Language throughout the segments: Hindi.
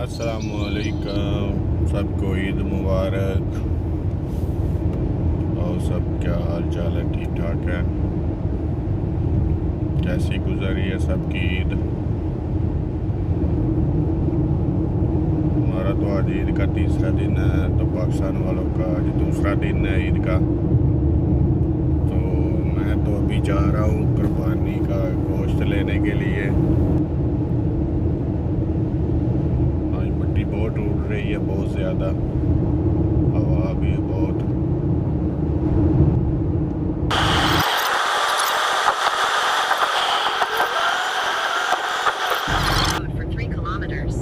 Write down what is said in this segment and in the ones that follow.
अस्सलामुअलैकुम, सबको ईद मुबारक। और सब क्या हाल चाल है? ठीक ठाक है? कैसी गुजरी है सबकी ईद? हमारा तो आज ईद का तीसरा दिन है, तो पाकिस्तान वालों का आज दूसरा दिन है ईद का। तो मैं तो अभी जा रहा हूँ कुर्बानी का गोश्त लेने के लिए। बहुत उड़ रही है, बहुत ज़्यादा हवा भी है बहुत। For 3 kilometers.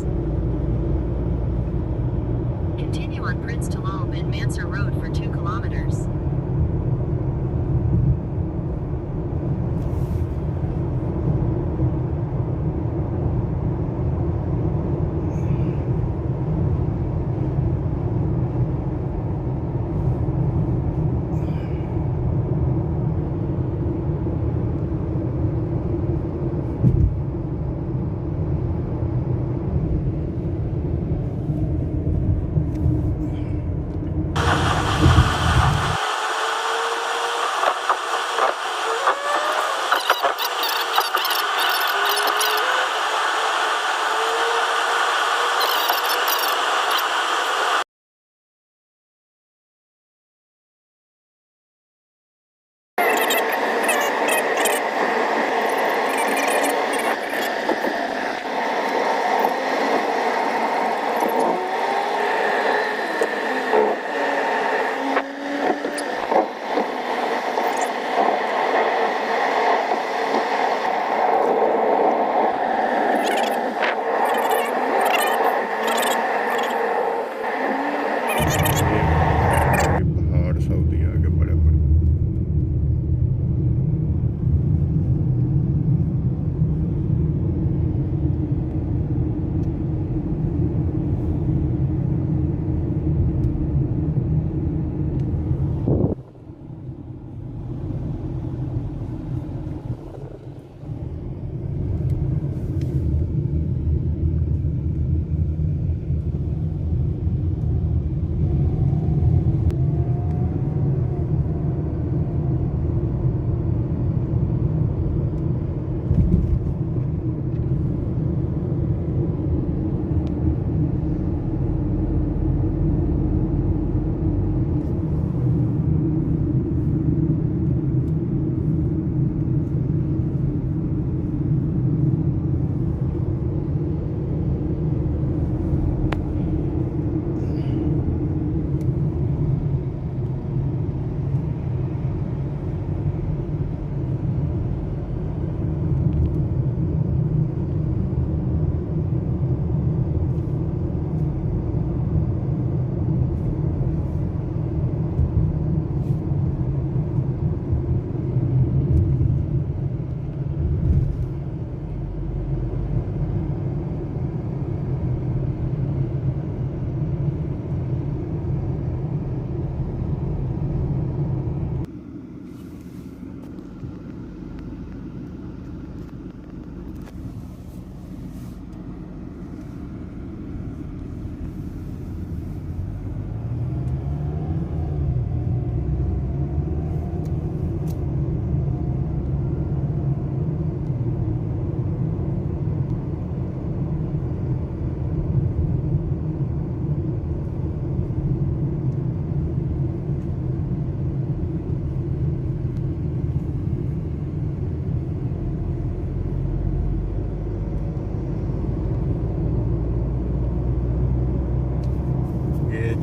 Continue on Prince Talal bin Mansur Road for 2 kilometers. पहाड़ सऊदी आगे बड़े बड़े।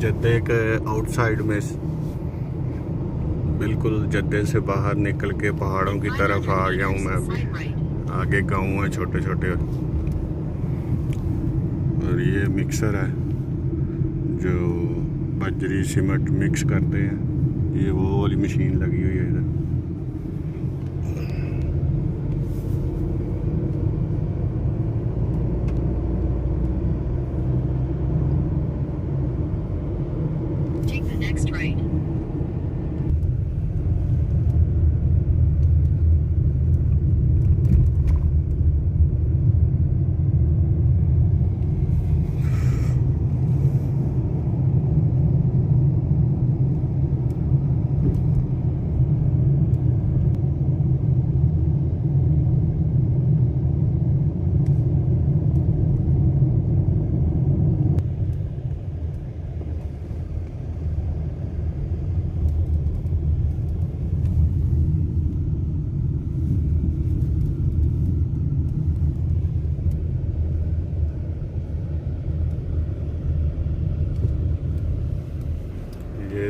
जद्दे के आउटसाइड में, बिल्कुल जद्दे से बाहर निकल के पहाड़ों की तरफ आ गया हूँ मैं अभी। आगे गाँव है छोटे छोटे, और ये मिक्सर है जो बजरी सीमेंट मिक्स करते हैं। ये वो वाली मशीन लगी हुई है इधर। Take the next right.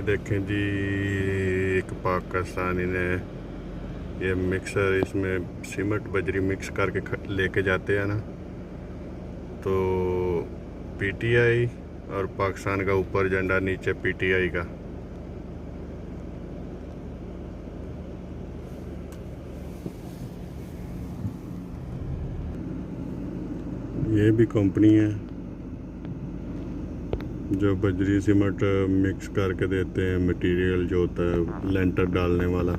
देखें जी, एक पाकिस्तानी ने ये मिक्सर, इसमें सीमेंट बजरी मिक्स करके लेके जाते हैं ना, तो पीटीआई और पाकिस्तान का ऊपर झंडा, नीचे पीटीआई का। ये भी कंपनी है जो बजरी सीमेंट मिक्स करके देते हैं, मटेरियल जो होता है लेंटर डालने वाला।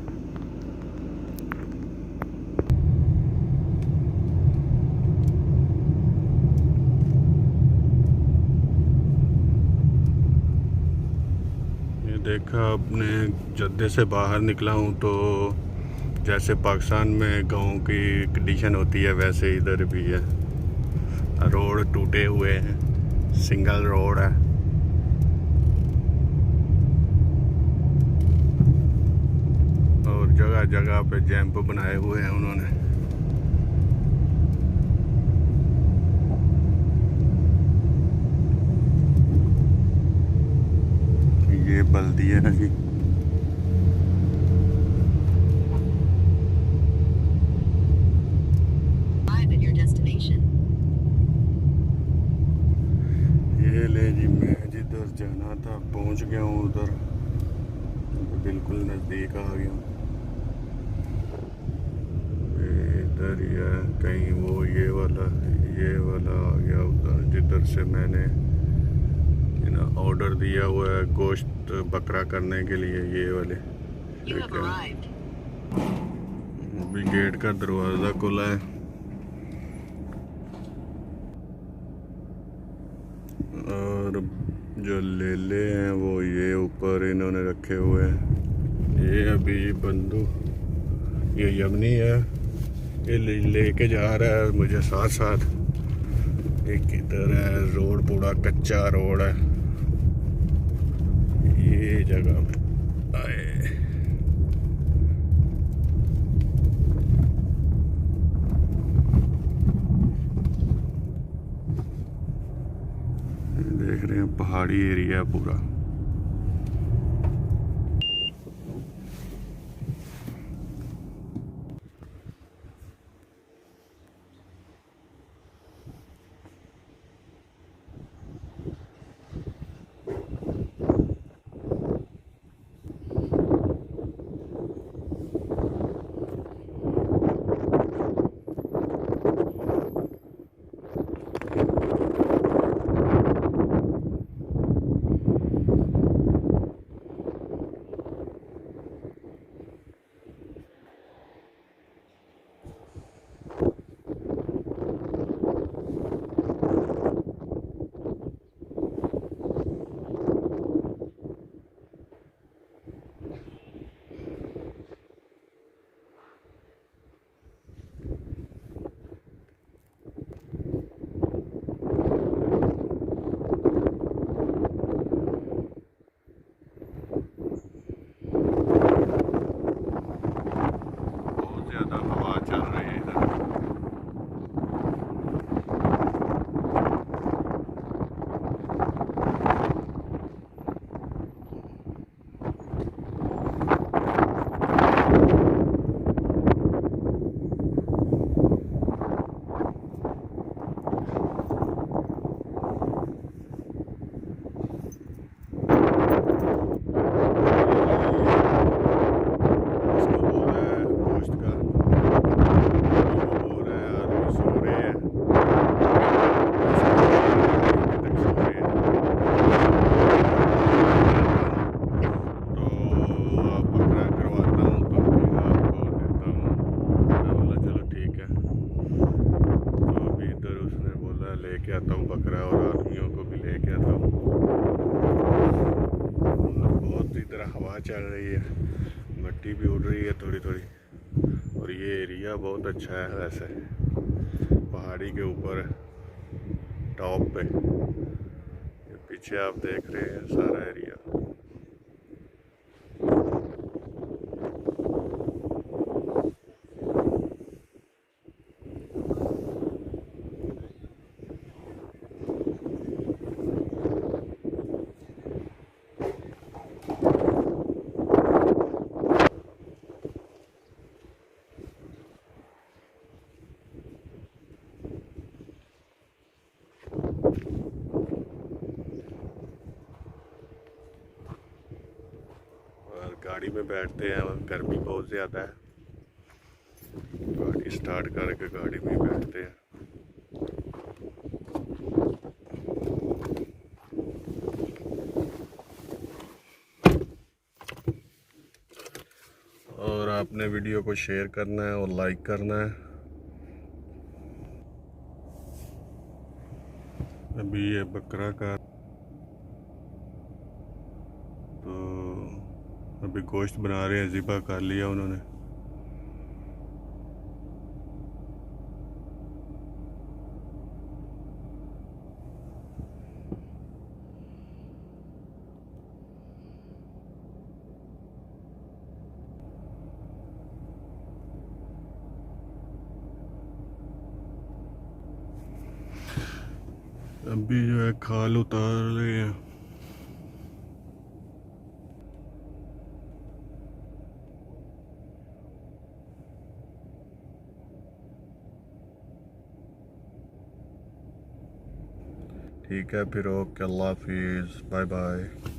ये देखा, अपने जद्दे से बाहर निकला हूँ तो जैसे पाकिस्तान में गाँव की कंडीशन होती है वैसे इधर भी है। रोड टूटे हुए हैं, सिंगल रोड है। और जगह जगह पे जैम्प बनाए हुए हैं उन्होंने। ये बल्दिया है जी। ये ले जी, मैं जिधर जाना था पहुंच गया हूँ, उधर बिल्कुल नज़दीक आ गया हूँ। इधर ही है कहीं, वो ये वाला आ गया उधर, जिधर से मैंने ऑर्डर दिया हुआ है गोश्त बकरा करने के लिए। ये वाले अभी गेट का दरवाज़ा खुला है और जो लेले हैं वो ये ऊपर इन्होंने रखे हुए हैं। ये अभी बंदू, ये यमनी है, ये लेके जा रहा है मुझे साथ साथ। एक इधर है, रोड पूरा कच्चा रोड है। ये जगह आए, देख रहे हैं पहाड़ी एरिया पूरा। लेके आता हूँ बकरा और आदमियों को भी लेके आता हूँ। बहुत इधर हवा चल रही है, मिट्टी भी उड़ रही है थोड़ी थोड़ी। और ये एरिया बहुत अच्छा है वैसे, पहाड़ी के ऊपर टॉप पे। ये पीछे आप देख रहे हैं सारा एरिया। गाड़ी में बैठते हैं, गर्मी बहुत ज़्यादा है, गाड़ी स्टार्ट करके गाड़ी में बैठते हैं। और आपने वीडियो को शेयर करना है और लाइक करना है। अभी ये बकरा का तो अभी गोश्त बना रहे हैं, ज़िबा कर लिया उन्होंने। अभी जो है खाल उतार रहे हैं। ठीक है फिर, ओके, अल्लाह हाफिज़, बाय बाय।